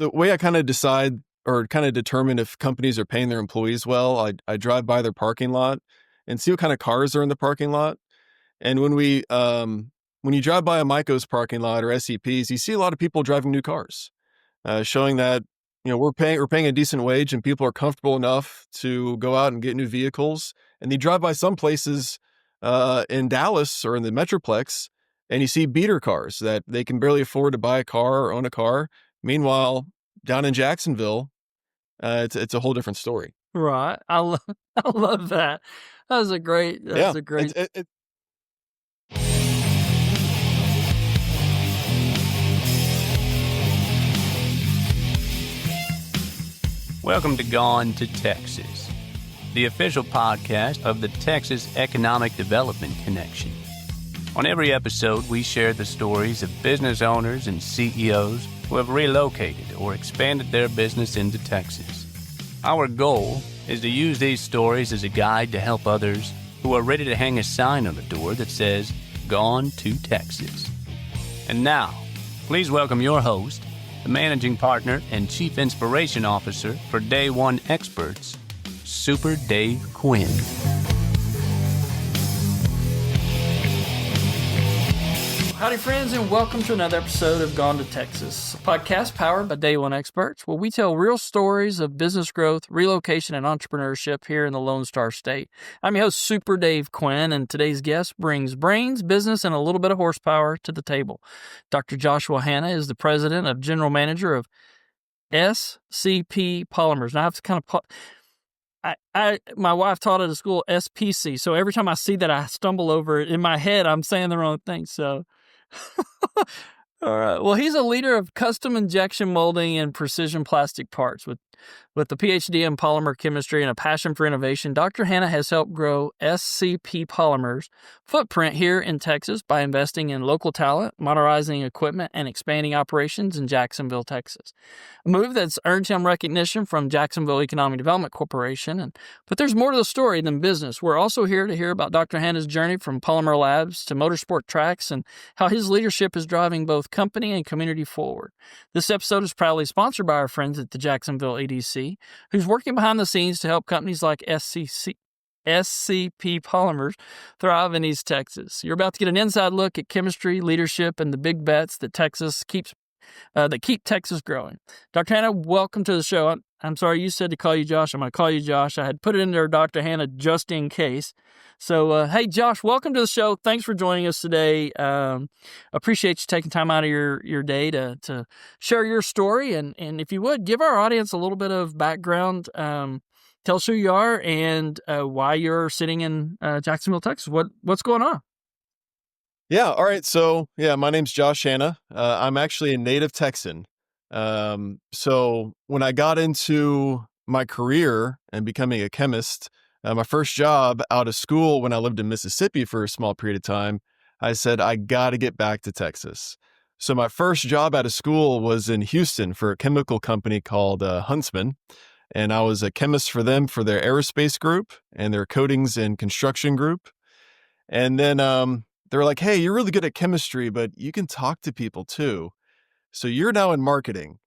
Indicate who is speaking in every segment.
Speaker 1: the way I kind of decide or kind of determine if companies are paying their employees well, I drive by their parking lot and see what kind of cars are in the parking lot. And when you drive by a MYCO's parking lot or SCPs, you see a lot of people driving new cars, showing that, we're paying a decent wage and people are comfortable enough to go out and get new vehicles. And you drive by some places in Dallas or in the Metroplex, and you see beater cars that they can barely afford to buy a car or own a car. Meanwhile, down in Jacksonville, it's a whole different story.
Speaker 2: Right. I love that. That's a great.
Speaker 3: Welcome to Gone to Texas, the official podcast of the Texas Economic Development Connection. On every episode, we share the stories of business owners and CEOs who have relocated or expanded their business into Texas. Our goal is to use these stories as a guide to help others who are ready to hang a sign on the door that says, Gone to Texas. And now, please welcome your host, the managing partner and chief inspiration officer for Day One Experts, Super Dave Quinn.
Speaker 2: Howdy, friends, and welcome to another episode of Gone to Texas, a podcast powered by Day One Experts, where we tell real stories of business growth, relocation, and entrepreneurship here in the Lone Star State. I'm your host, Super Dave Quinn, and today's guest brings brains, business, and a little bit of horsepower to the table. Dr. Joshua Hanna is the president of general manager of SCP Polymers. Now, I have to kind of my wife taught at a school SPC, so every time I see that, I stumble over it. In my head, I'm saying the wrong thing, so... All right. Well, he's a leader of custom injection molding and precision plastic parts. With a PhD in polymer chemistry and a passion for innovation, Dr. Hanna has helped grow SCP Polymers' footprint here in Texas by investing in local talent, modernizing equipment, and expanding operations in Jacksonville, Texas. A move that's earned him recognition from Jacksonville Economic Development Corporation. But there's more to the story than business. We're also here to hear about Dr. Hanna's journey from polymer labs to motorsport tracks and how his leadership is driving both company and community forward. This episode is proudly sponsored by our friends at the Jacksonville EDC, who's working behind the scenes to help companies like SCP Polymers thrive in East Texas. You're about to get an inside look at chemistry, leadership, and the big bets that keep Texas growing. Dr. Hanna, welcome to the show. I'm sorry, you said to call you Josh. I'm going to call you Josh. I had put it in there, Dr. Hanna, just in case. So, hey, Josh, welcome to the show. Thanks for joining us today. Appreciate you taking time out of your day to share your story. And if you would, give our audience a little bit of background. Tell us who you are and why you're sitting in Jacksonville, Texas. What's going on?
Speaker 1: Yeah. All right. So, my name's Josh Hanna. I'm actually a native Texan. So when I got into my career and becoming a chemist, my first job out of school when I lived in Mississippi for a small period of time, I said, I got to get back to Texas. So my first job out of school was in Houston for a chemical company called Huntsman. And I was a chemist for them for their aerospace group and their coatings and construction group. And then, they were like, hey, you're really good at chemistry, but you can talk to people too. So you're now in marketing.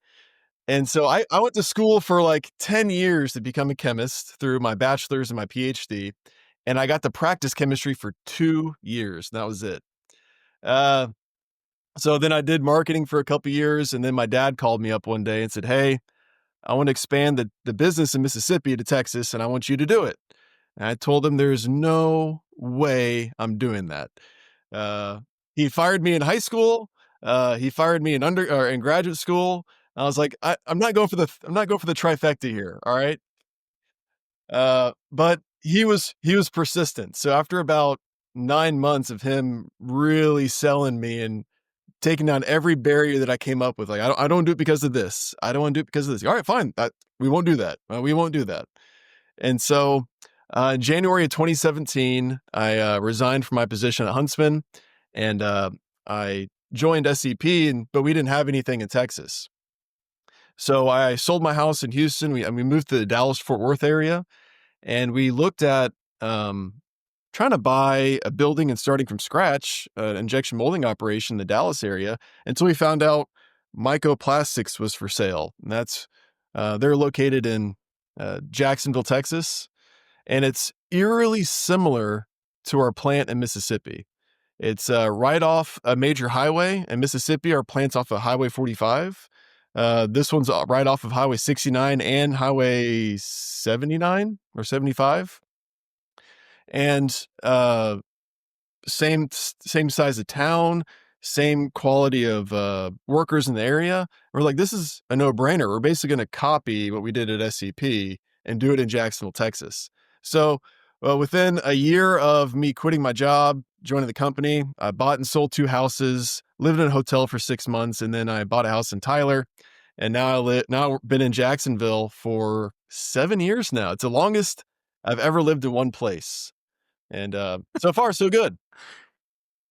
Speaker 1: And so I went to school for like 10 years to become a chemist through my bachelor's and my PhD. And I got to practice chemistry for 2 years. And that was it. So then I did marketing for a couple of years. And then my dad called me up one day and said, hey, I want to expand the business in Mississippi to Texas, and I want you to do it. And I told him there's no way I'm doing that. He fired me in high school. He fired me in graduate school. I was like, I'm not going for the trifecta here. All right. But he was persistent. So after about 9 months of him really selling me and taking down every barrier that I came up with, like, I don't do it because of this. I don't want to do it because of this. All right, fine. We won't do that. We won't do that. And so, in January of 2017, I resigned from my position at Huntsman, and I joined SCP, but we didn't have anything in Texas. So I sold my house in Houston. We moved to the Dallas-Fort Worth area, and we looked at trying to buy a building and starting from scratch, an injection molding operation in the Dallas area, until we found out MYCO Plastics was for sale. And that's they're located in Jacksonville, Texas, and it's eerily similar to our plant in Mississippi. It's right off a major highway. In Mississippi, our plant's off of Highway 45. This one's right off of Highway 69 and Highway 79 or 75. And same size of town, same quality of workers in the area. We're like, this is a no-brainer. We're basically going to copy what we did at SCP and do it in Jacksonville, Texas. So within a year of me quitting my job, joining the company, I bought and sold 2 houses, lived in a hotel for 6 months, and then I bought a house in Tyler. And now I've been in Jacksonville for 7 years now. It's the longest I've ever lived in one place. And so far, so good.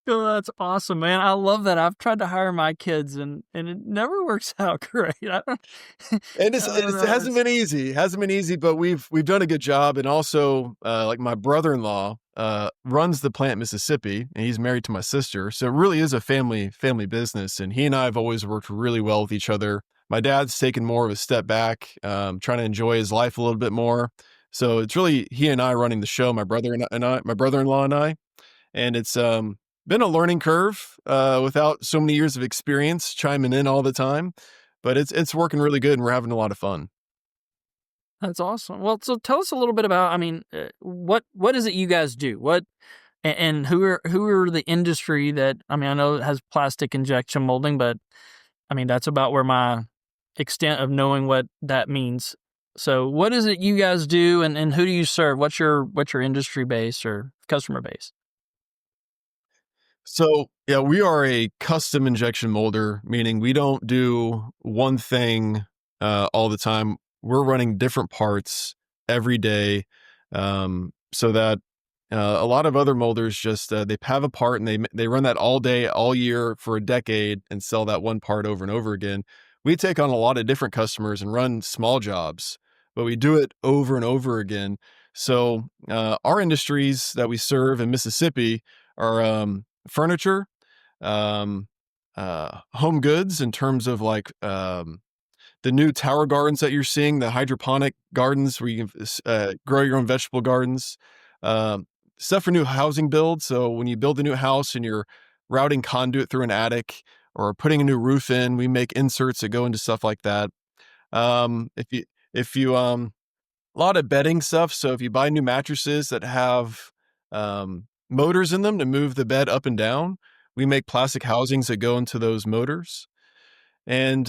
Speaker 2: Oh, that's awesome, man. I love that. I've tried to hire my kids and it never works out great.
Speaker 1: And it hasn't been easy. It hasn't been easy, but we've done a good job. And also, like my brother-in-law runs the plant in Mississippi, and he's married to my sister. So it really is a family business. And he and I have always worked really well with each other. My dad's taken more of a step back, trying to enjoy his life a little bit more. So it's really he and I running the show, my brother-in-law and I. And it's been a learning curve without so many years of experience chiming in all the time, but it's working really good, and we're having a lot of fun.
Speaker 2: That's awesome. Well, so tell us a little bit about, what is it you guys do? What and who are the industry that, I know it has plastic injection molding, but that's about where my extent of knowing what that means. So what is it you guys do, and who do you serve? What's your industry base or customer base?
Speaker 1: So yeah, we are a custom injection molder, meaning we don't do one thing all the time. We're running different parts every day, so that a lot of other molders just they have a part and they run that all day, all year for a decade and sell that one part over and over again. We take on a lot of different customers and run small jobs, but we do it over and over again. So our industries that we serve in Mississippi are furniture, home goods in terms of like the new tower gardens that you're seeing, the hydroponic gardens where you can grow your own vegetable gardens, stuff for new housing builds. So when you build a new house and you're routing conduit through an attic or putting a new roof in, we make inserts that go into stuff like that. If you a lot of bedding stuff. So if you buy new mattresses that have motors in them to move the bed up and down, we make plastic housings that go into those motors. And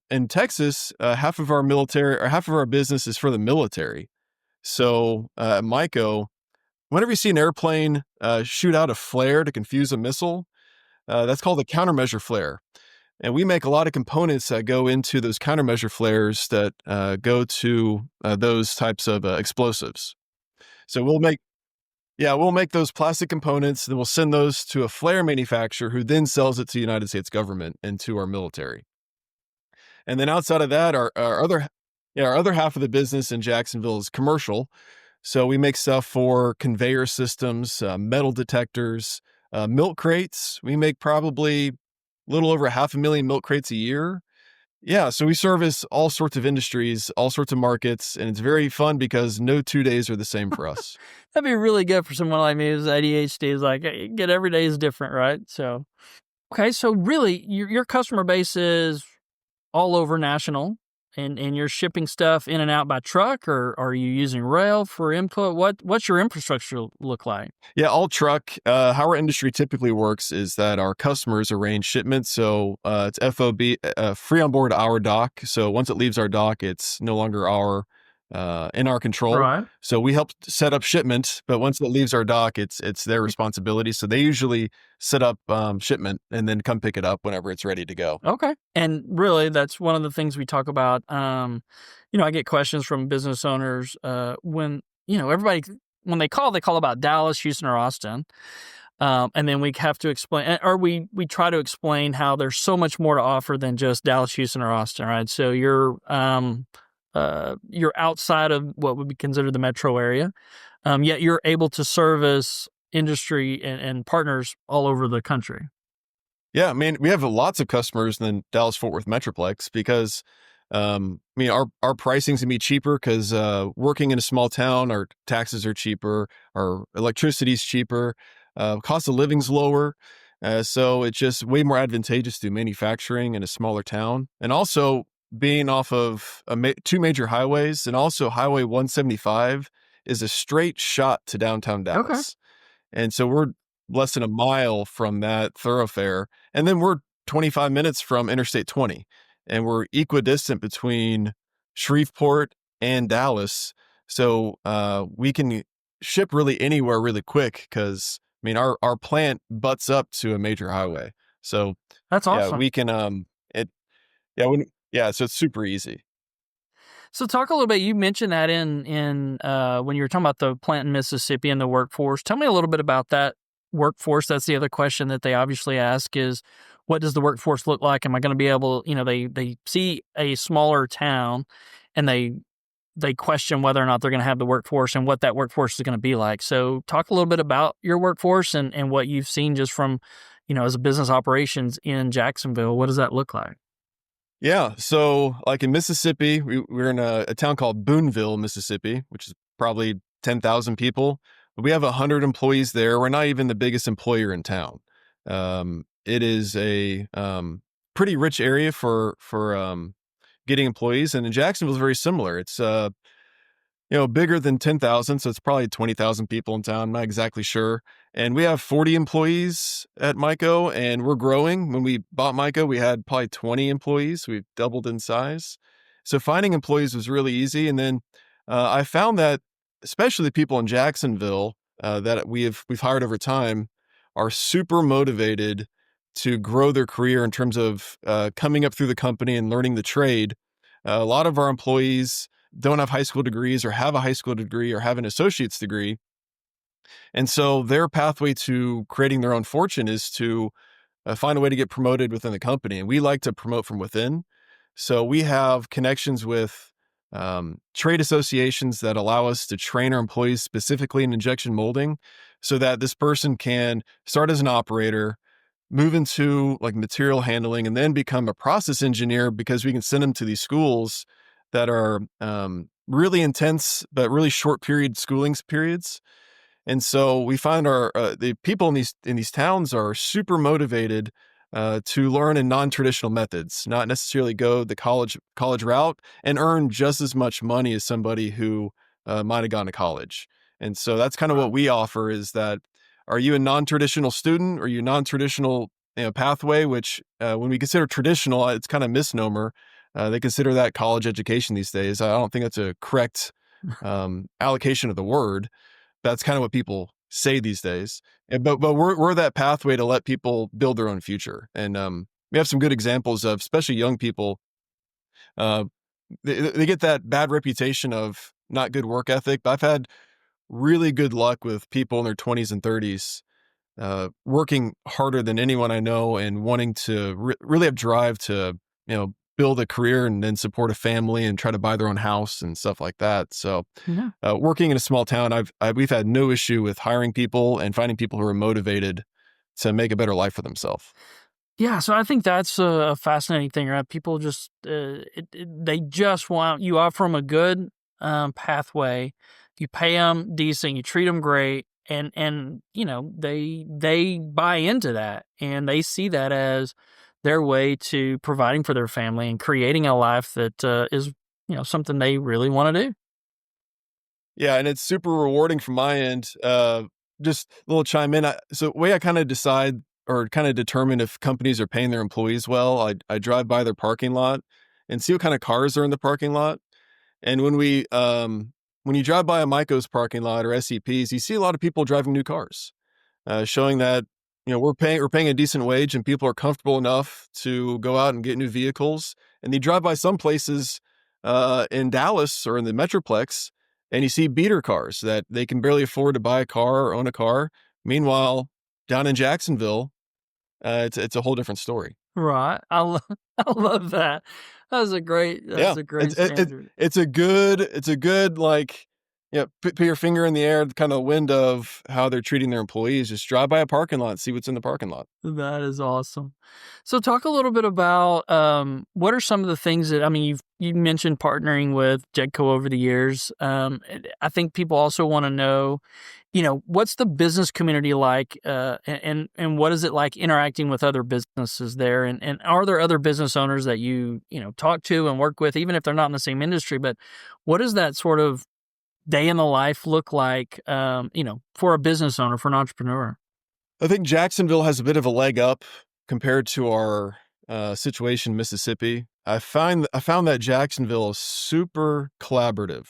Speaker 1: in Texas, half of our business is for the military. So at MYCO, whenever you see an airplane shoot out a flare to confuse a missile, that's called a countermeasure flare. And we make a lot of components that go into those countermeasure flares that go to those types of explosives. So we'll make those plastic components, then we'll send those to a flare manufacturer who then sells it to the United States government and to our military. And then outside of that, our other half of the business in Jacksonville is commercial. So we make stuff for conveyor systems, metal detectors, milk crates. We make probably a little over 500,000 milk crates a year. Yeah, so we service all sorts of industries, all sorts of markets, and it's very fun because no 2 days are the same for us.
Speaker 2: That'd be really good for someone like me who's ADHD. Is like, get every day is different, right? So, okay, so really, your customer base is all over national, and you're shipping stuff in and out by truck, or are you using rail for input? What's your infrastructure look like?
Speaker 1: Yeah, all truck. How our industry typically works is that our customers arrange shipments. So it's FOB, free on board our dock. So once it leaves our dock, it's no longer in our control.
Speaker 2: Right.
Speaker 1: So we help set up shipment, but once it leaves our dock, it's their responsibility. So they usually set up shipment and then come pick it up whenever it's ready to go.
Speaker 2: Okay. And really, that's one of the things we talk about. I get questions from business owners when, everybody, when they call about Dallas, Houston, or Austin. And then we have to explain, or we try to explain how there's so much more to offer than just Dallas, Houston, or Austin, right? So you're outside of what would be considered the metro area, yet you're able to service industry and partners all over the country.
Speaker 1: Yeah, I mean, we have lots of customers in the Dallas-Fort Worth Metroplex because, I mean, our pricing's gonna be cheaper because working in a small town, our taxes are cheaper, our electricity's cheaper, cost of living's lower. So it's just way more advantageous to do manufacturing in a smaller town. And also being off of two major highways, and also Highway 175 is a straight shot to downtown Dallas. And so we're less than a mile from that thoroughfare. And then we're 25 minutes from Interstate 20. And we're equidistant between Shreveport and Dallas. So we can ship really anywhere really quick because, I mean, our plant butts up to a major highway. So
Speaker 2: That's
Speaker 1: yeah,
Speaker 2: awesome.
Speaker 1: we can, so it's super easy.
Speaker 2: So talk a little bit. You mentioned that in when you were talking about the plant in Mississippi and the workforce. Tell me a little bit about that workforce. That's the other question that they obviously ask is, what does the workforce look like? Am I going to be able? They see a smaller town, and they question whether or not they're going to have the workforce and what that workforce is going to be like. So talk a little bit about your workforce and what you've seen just from, as a business operations in Jacksonville. What does that look like?
Speaker 1: Yeah. So like in Mississippi, we're in a town called Booneville, Mississippi, which is probably 10,000 people. We have 100 employees there. We're not even the biggest employer in town. It is a pretty rich area for getting employees. And in Jacksonville is very similar. It's bigger than 10,000. So it's probably 20,000 people in town. I'm not exactly sure. And we have 40 employees at MYCO, and we're growing. When we bought MYCO, we had probably 20 employees. We've doubled in size. So finding employees was really easy. And then I found that especially the people in Jacksonville that we've hired over time are super motivated to grow their career in terms of coming up through the company and learning the trade. A lot of our employees don't have high school degrees or have a high school degree or have an associate's degree. And so their pathway to creating their own fortune is to find a way to get promoted within the company. And we like to promote from within. So we have connections with trade associations that allow us to train our employees specifically in injection molding so that this person can start as an operator, move into like material handling, and then become a process engineer because we can send them to these schools that are really intense, but really short schooling periods. And so we find the people in these towns are super motivated to learn in non-traditional methods, not necessarily go the college route and earn just as much money as somebody who might have gone to college. And so that's kind of what we offer is that, are you a non-traditional student? Or are you a non-traditional pathway, which when we consider traditional, it's kind of misnomer. They consider that college education these days. I don't think that's a correct allocation of the word. That's kind of what people say these days. But we're that pathway to let people build their own future. And we have some good examples of, especially young people. They get that bad reputation of not good work ethic. But I've had really good luck with people in their 20s and 30s working harder than anyone I know and wanting to really have drive to build a career and then support a family and try to buy their own house and stuff like that. So working in a small town, we've had no issue with hiring people and finding people who are motivated to make a better life for themselves.
Speaker 2: Yeah, so I think that's a fascinating thing, right? People just they just want you offer them a good pathway, you pay them decent, you treat them great, and they buy into that, and they see that as their way to providing for their family and creating a life that is something they really want to do.
Speaker 1: Yeah, and it's super rewarding from my end. Just a little chime in. So the way I kind of decide or kind of determine if companies are paying their employees well, I drive by their parking lot and see what kind of cars are in the parking lot. And when you drive by a MYCO's parking lot or SCP's, you see a lot of people driving new cars, showing that we're paying a decent wage and people are comfortable enough to go out and get new vehicles. And you drive by some places in Dallas or in the Metroplex, and you see beater cars that they can barely afford to buy a car or own a car. Meanwhile, down in Jacksonville, it's a whole different story.
Speaker 2: Right. I love that. That's a great standard.
Speaker 1: It's a good like Yeah, put your finger in the air, kind of wind of how they're treating their employees. Just drive by a parking lot, see what's in the parking lot.
Speaker 2: That is awesome. So talk a little bit about what are some of the things that, I mean, you mentioned partnering with Jedco over the years. I think people also want to know, what's the business community like, and what is it like interacting with other businesses there? And are there other business owners that you talk to and work with, even if they're not in the same industry? But what does that sort of day in the life look like, for a business owner, for an entrepreneur?
Speaker 1: I think Jacksonville has a bit of a leg up compared to our situation in Mississippi. I found that Jacksonville is super collaborative.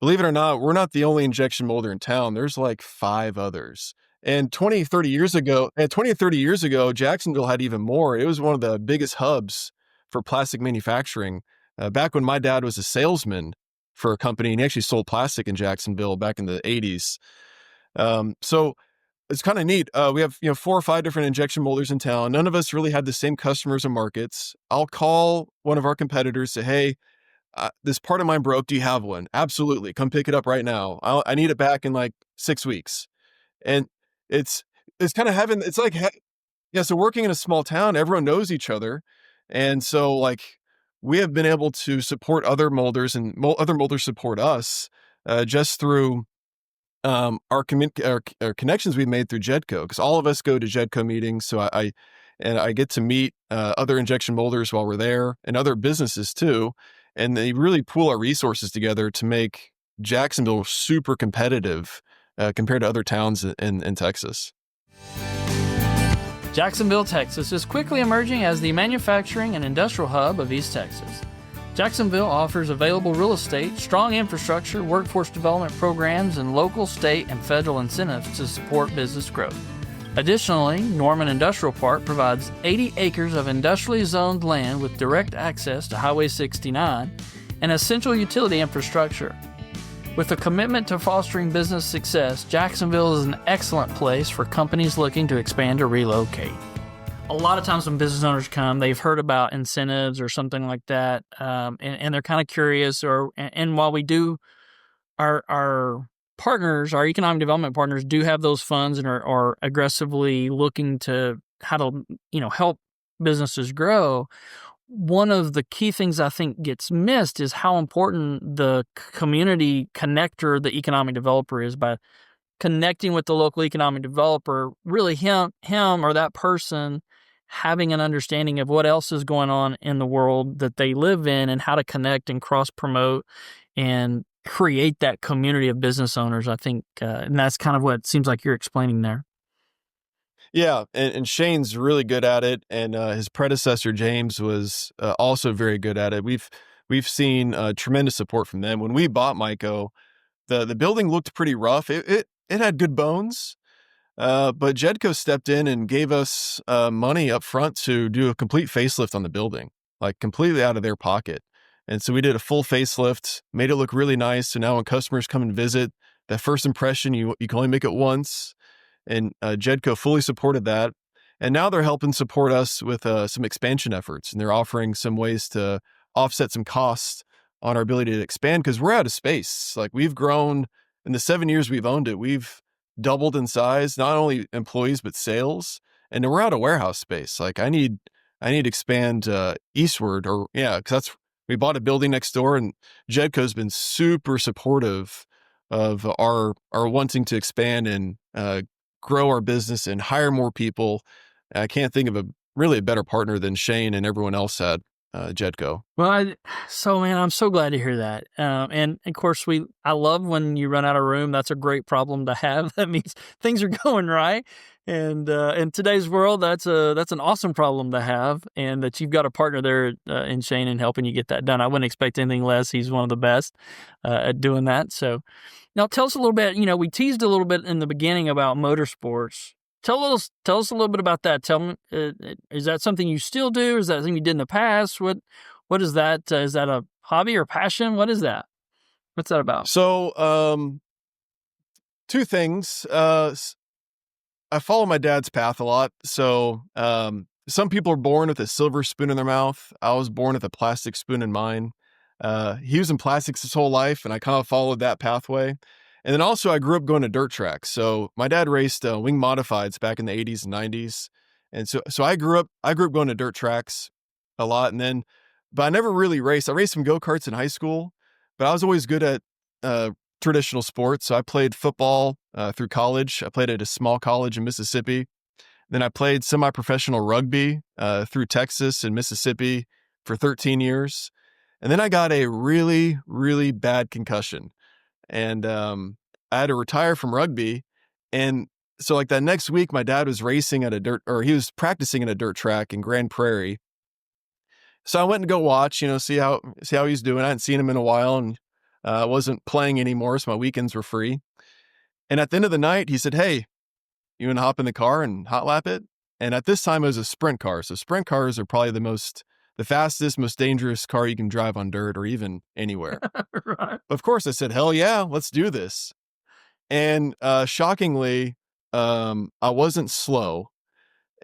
Speaker 1: Believe it or not, we're not the only injection molder in town. There's like 5 others. And 20, 30 years ago, Jacksonville had even more. It was one of the biggest hubs for plastic manufacturing. Back when my dad was a salesman for a company, and he actually sold plastic in Jacksonville back in the 80s. So it's kind of neat. We have 4 or 5 different injection molders in town. None of us really had the same customers or markets. I'll call one of our competitors, say, hey, this part of mine broke. Do you have one? Absolutely. Come pick it up right now. I need it back in like 6 weeks. And it's kind of having, it's like, so working in a small town, everyone knows each other. And so like we have been able to support other molders and other molders support us just through our connections we've made through Jedco, because all of us go to Jedco meetings. So I get to meet other injection molders while we're there, and other businesses too. And they really pool our resources together to make Jacksonville super competitive compared to other towns in Texas.
Speaker 2: Jacksonville, Texas is quickly emerging as the manufacturing and industrial hub of East Texas. Jacksonville offers available real estate, strong infrastructure, workforce development programs, and local, state, and federal incentives to support business growth. Additionally, Norman Industrial Park provides 80 acres of industrially zoned land with direct access to Highway 69 and essential utility infrastructure. With a commitment to fostering business success, Jacksonville is an excellent place for companies looking to expand or relocate. A lot of times when business owners come, they've heard about incentives or something like that, and they're kind of curious. And while we do, our partners, our economic development partners, do have those funds and are aggressively looking to how to help businesses grow. One of the key things I think gets missed is how important the community connector, the economic developer, is. By connecting with the local economic developer, really him or that person having an understanding of what else is going on in the world that they live in and how to connect and cross-promote and create that community of business owners, I think, and that's kind of what it seems like you're explaining there.
Speaker 1: Yeah, and Shane's really good at it, and his predecessor James was also very good at it. We've seen tremendous support from them. When we bought MYCO, the building looked pretty rough. It had good bones, but Jedco stepped in and gave us money up front to do a complete facelift on the building, like completely out of their pocket. And so we did a full facelift, made it look really nice. So now when customers come and visit, that first impression, you can only make it once. And Jedco fully supported that. And now they're helping support us with some expansion efforts. And they're offering some ways to offset some costs on our ability to expand, because we're out of space. Like, we've grown in the 7 years we've owned it. We've doubled in size, not only employees, but sales. And we're out of warehouse space. Like, I need to expand eastward, because we bought a building next door, and Jedco's been super supportive of our wanting to expand and grow our business and hire more people. I can't think of a better partner than Shane and everyone else at Jedco.
Speaker 2: Well, man, I'm so glad to hear that. And of course, I love when you run out of room. That's a great problem to have. That means things are going right. And in today's world, that's an awesome problem to have, and that you've got a partner there in Shane and helping you get that done. I wouldn't expect anything less. He's one of the best at doing that. So now tell us a little bit, we teased a little bit in the beginning about Motorsports. Tell us a little bit about that. Tell me, is that something you still do? Is that something you did in the past? What is that? Is that a hobby or passion? What is that? What's that about?
Speaker 1: So, 2 things. I follow my dad's path a lot. So, some people are born with a silver spoon in their mouth. I was born with a plastic spoon in mine. He was in plastics his whole life, and I kind of followed that pathway. And then also I grew up going to dirt tracks. So my dad raced wing modifieds back in the 80s and 90s. And so I grew up going to dirt tracks a lot. But I never really raced. I raced some go-karts in high school, but I was always good at traditional sports. So I played football through college. I played at a small college in Mississippi. Then I played semi-professional rugby through Texas and Mississippi for 13 years. And then I got a really, really bad concussion. And I had to retire from rugby. And so like that next week, my dad was racing at he was practicing at a dirt track in Grand Prairie. So I went to go watch, see how he's doing. I hadn't seen him in a while, and I wasn't playing anymore, so my weekends were free. And at the end of the night, he said, "Hey, you want to hop in the car and hot lap it?" And at this time, it was a sprint car. So sprint cars are probably the fastest, most dangerous car you can drive on dirt or even anywhere.
Speaker 2: Right.
Speaker 1: Of course, I said, "Hell yeah, let's do this." And shockingly, I wasn't slow,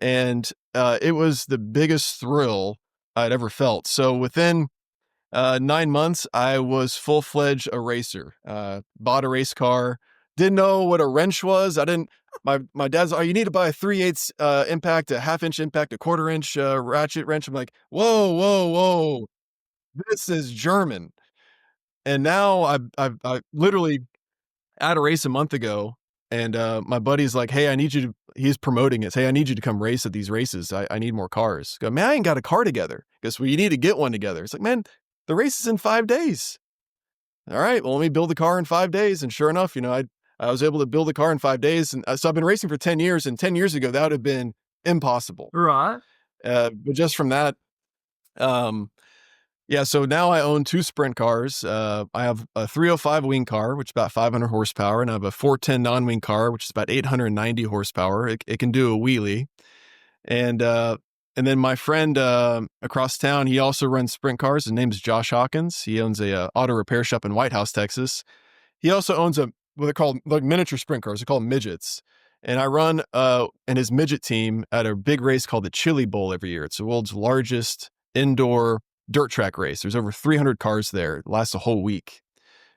Speaker 1: and it was the biggest thrill I'd ever felt. So within 9 months, I was full-fledged a racer. Bought a race car. Didn't know what a wrench was. My dad's, "Oh, you need to buy a 3/8 impact, a 1/2 inch impact, a 1/4 inch ratchet wrench." I'm like, whoa, whoa, whoa. This is German. And now I literally at a race a month ago, and my buddy's like, "Hey, he's promoting it. Hey, I need you to come race at these races. I need more cars." I go, "Man, I ain't got a car together." He goes, "Well, you need to get one together." It's like, "Man, the race is in 5 days." All right, well, let me build the car in 5 days. And sure enough, I was able to build a car in 5 days. And so I've been racing for 10 years, and 10 years ago, that would have been impossible.
Speaker 2: Right.
Speaker 1: But just from that, yeah, so now I own 2 sprint cars. I have a 305 wing car, which is about 500 horsepower, and I have a 410 non-wing car, which is about 890 horsepower. It can do a wheelie. And then my friend across town, he also runs sprint cars. His name is Josh Hawkins. He owns a auto repair shop in White House, Texas. He also owns what they're called like miniature sprint cars. They're called midgets. And I run in his midget team at a big race called the Chili Bowl every year. It's the world's largest indoor dirt track race. There's over 300 cars there. It lasts a whole week.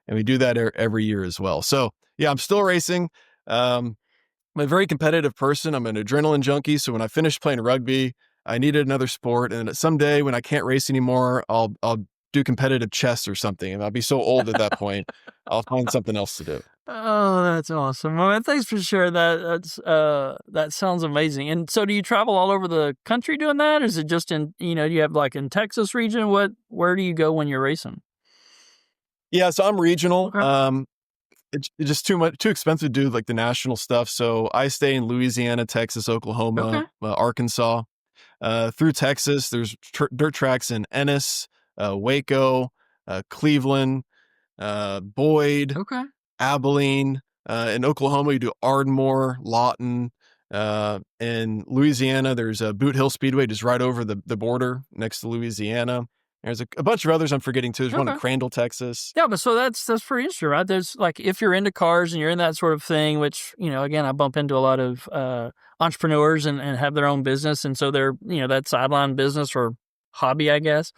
Speaker 1: And we do that every year as well. So yeah, I'm still racing. I'm a very competitive person. I'm an adrenaline junkie. So when I finished playing rugby, I needed another sport. And someday when I can't race anymore, I'll do competitive chess or something. And I'll be so old at that point, I'll find something else to do.
Speaker 2: Oh, that's awesome. Well, man, thanks for sharing that. That sounds amazing. And so do you travel all over the country doing that? Or is it just do you have like in Texas region? Where do you go when you're racing?
Speaker 1: Yeah, so I'm regional.
Speaker 2: Okay.
Speaker 1: It's just too expensive to do like the national stuff. So I stay in Louisiana, Texas, Oklahoma, Arkansas. Through Texas, there's dirt tracks in Ennis, Waco, Cleveland, Boyd,
Speaker 2: Okay.
Speaker 1: Abilene. In Oklahoma, you do Ardmore, Lawton. In Louisiana, there's a Boot Hill Speedway just right over the border next to Louisiana. There's a bunch of others I'm forgetting too. There's one in Crandall, Texas.
Speaker 2: Yeah, but so that's pretty interesting, right? There's like if you're into cars and you're in that sort of thing, which again, I bump into a lot of entrepreneurs and have their own business, and so they're that sideline business or hobby, I guess.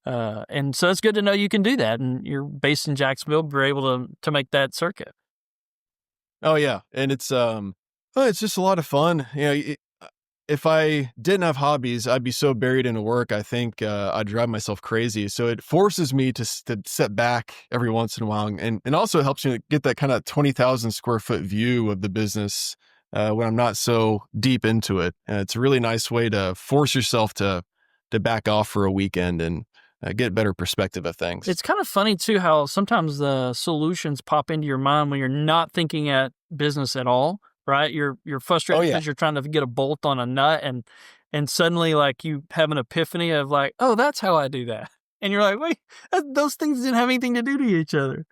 Speaker 2: And so it's good to know you can do that, and you're based in Jacksonville, but you're able to make that circuit.
Speaker 1: Oh yeah, and it's just a lot of fun. If I didn't have hobbies, I'd be so buried into work. I think I'd drive myself crazy. So it forces me to step back every once in a while, and also helps me get that kind of 20,000 square foot view of the business when I'm not so deep into it. It's a really nice way to force yourself to back off for a weekend and get better perspective of things.
Speaker 2: It's kind of funny too how sometimes the solutions pop into your mind when you're not thinking at business at all. Right, you're frustrated because you're trying to get a bolt on a nut, and suddenly like you have an epiphany of like, oh, that's how I do that, and you're like, wait, those things didn't have anything to do to each other.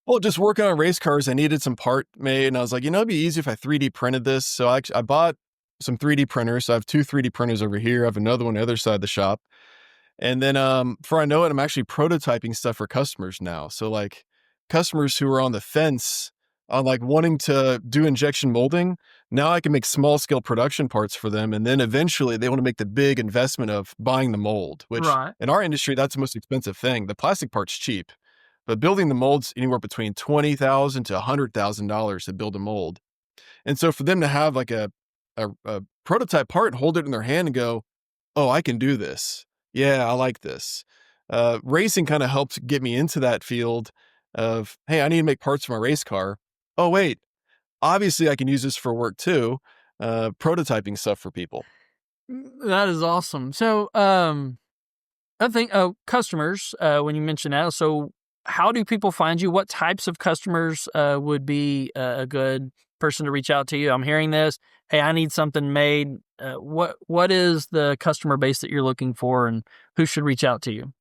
Speaker 1: Well, just working on race cars, I needed some part made, and I was like, it'd be easy if I 3D printed this. So I bought some 3D printers. So I have 2 3D printers over here. I have another one on the other side of the shop, and then before I know it, I'm actually prototyping stuff for customers now. So like customers who are on the fence on like wanting to do injection molding, now I can make small scale production parts for them. And then eventually they want to make the big investment of buying the mold, which
Speaker 2: Right.
Speaker 1: in our industry, that's the most expensive thing. The plastic part's cheap, but building the molds anywhere between $20,000 to $100,000 to build a mold. And so for them to have like a prototype part and hold it in their hand and go, oh, I can do this. Yeah, I like this. Racing kind of helped get me into that field of, hey, I need to make parts for my race car. Oh, wait, obviously I can use this for work too. Prototyping stuff for people.
Speaker 2: That is awesome. So, I think customers, when you mention that, so how do people find you? What types of customers would be a good person to reach out to you? I'm hearing this. Hey, I need something made. What is the customer base that you're looking for, and who should reach out to you?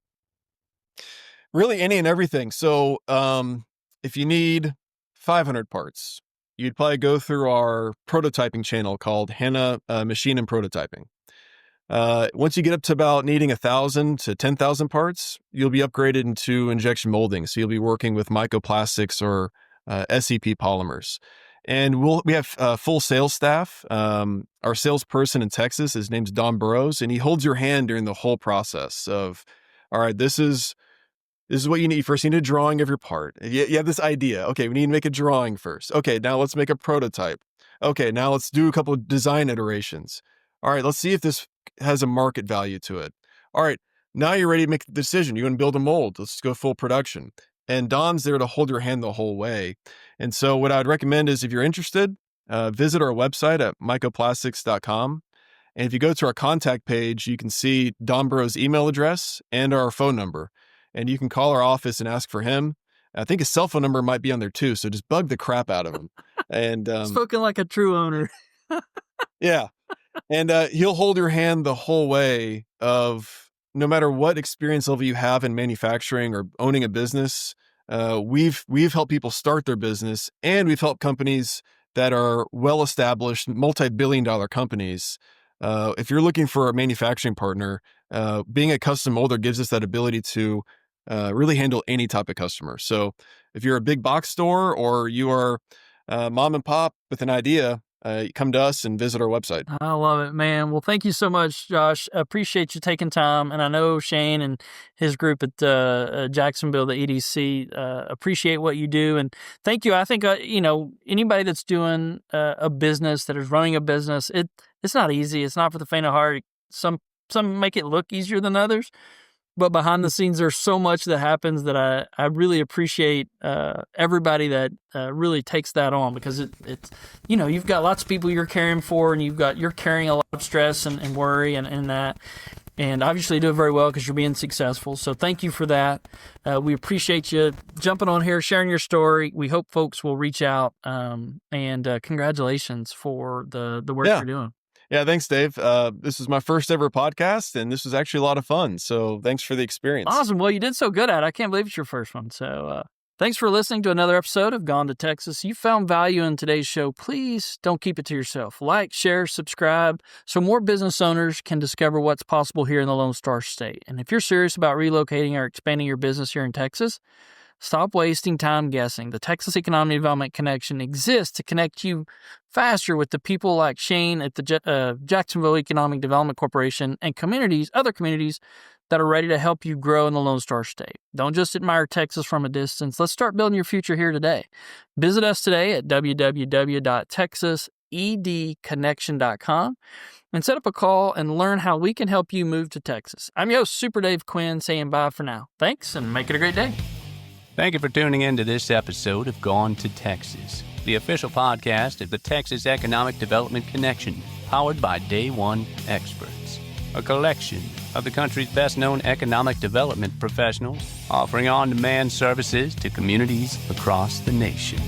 Speaker 1: Really any and everything. So if you need 500 parts, you'd probably go through our prototyping channel called Hanna Machine and Prototyping. Once you get up to about needing 1,000 to 10,000 parts, you'll be upgraded into injection molding. So you'll be working with MYCO plastics or SCP polymers. And we have full sales staff. Our salesperson in Texas, his name's Don Burrows, and he holds your hand during the whole process of, all right, this is what you need. First, you need a drawing of your part. You have this idea. Okay, we need to make a drawing first. Okay, now let's make a prototype. Okay, now let's do a couple of design iterations. All right, let's see if this has a market value to it. All right, now you're ready to make the decision. You want to build a mold. Let's go full production. And Don's there to hold your hand the whole way. And so what I'd recommend is if you're interested, visit our website at mycoplastics.com. And if you go to our contact page, you can see Don Burrows' email address and our phone number. And you can call our office and ask for him. I think his cell phone number might be on there too. So just bug the crap out of him. And
Speaker 2: Spoken like a true owner.
Speaker 1: yeah. And he'll hold your hand the whole way of no matter what experience level you have in manufacturing or owning a business. We've helped people start their business, and we've helped companies that are well-established, multi-billion-dollar companies. If you're looking for a manufacturing partner, being a custom molder gives us that ability to really handle any type of customer. So if you're a big box store or you are mom and pop with an idea, come to us and visit our website.
Speaker 2: I love it, man. Well, thank you so much, Josh. I appreciate you taking time. And I know Shane and his group at Jacksonville, the EDC, appreciate what you do. And thank you. I think, anybody that's doing a business, that is running a business, it's not easy. It's not for the faint of heart. Some make it look easier than others. But behind the scenes, there's so much that happens that I really appreciate everybody that really takes that on, because it's you've got lots of people you're caring for, and you're carrying a lot of stress and worry and that. And obviously you do it very well because you're being successful. So thank you for that. We appreciate you jumping on here, sharing your story. We hope folks will reach out, and congratulations for the work you're doing.
Speaker 1: Yeah, thanks, Dave. This is my first ever podcast, and this was actually a lot of fun. So thanks for the experience.
Speaker 2: Awesome. Well, you did so good at it. I can't believe it's your first one. So thanks for listening to another episode of Gone to Texas. You found value in today's show. Please don't keep it to yourself. Like, share, subscribe, so more business owners can discover what's possible here in the Lone Star State. And if you're serious about relocating or expanding your business here in Texas, stop wasting time guessing. The Texas Economic Development Connection exists to connect you faster with the people like Shane at the Jacksonville Economic Development Corporation and other communities that are ready to help you grow in the Lone Star State. Don't just admire Texas from a distance. Let's start building your future here today. Visit us today at www.TexasEDConnection.com and set up a call and learn how we can help you move to Texas. I'm your host, Super Dave Quinn, saying bye for now. Thanks, and make it a great day.
Speaker 3: Thank you for tuning in to this episode of Gone to Texas, the official podcast of the Texas Economic Development Connection, powered by Day One Experts, a collection of the country's best-known economic development professionals offering on-demand services to communities across the nation.